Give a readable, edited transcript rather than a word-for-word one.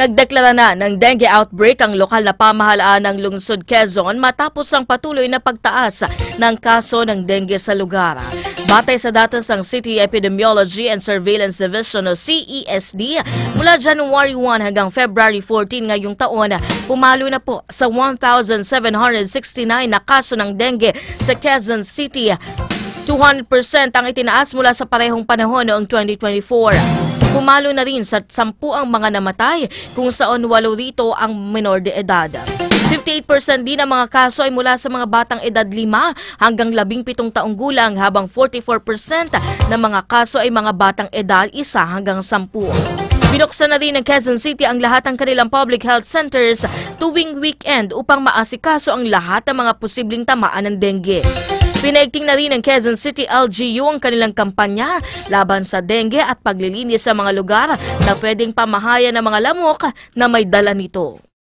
Nagdeklara na ng dengue outbreak ang lokal na pamahalaan ng lungsod Quezon matapos ang patuloy na pagtaas ng kaso ng dengue sa lugar. Batay sa datos ng City Epidemiology and Surveillance Division o CESD, mula January 1 hanggang February 14 ngayong taon, pumalo na po sa 1,769 na kaso ng dengue sa Quezon City. 200% ang itinaas mula sa parehong panahon noong 2024. Pumalo na rin sa 10 ang mga namatay kung saan 8 rito ang menor de edad. 58% din ang mga kaso ay mula sa mga batang edad 5 hanggang 17 taong gulang habang 44% ng mga kaso ay mga batang edad 1 hanggang 10. Binuksan na rin ng Quezon City ang lahat ng kanilang public health centers tuwing weekend upang maasikaso ang lahat ng mga posibleng tamaan ng dengue. Pinaigting na rin ng Quezon City LGU ang kanilang kampanya laban sa dengue at paglilinis sa mga lugar na pwedeng pamahayan ng mga lamok na may dala nito.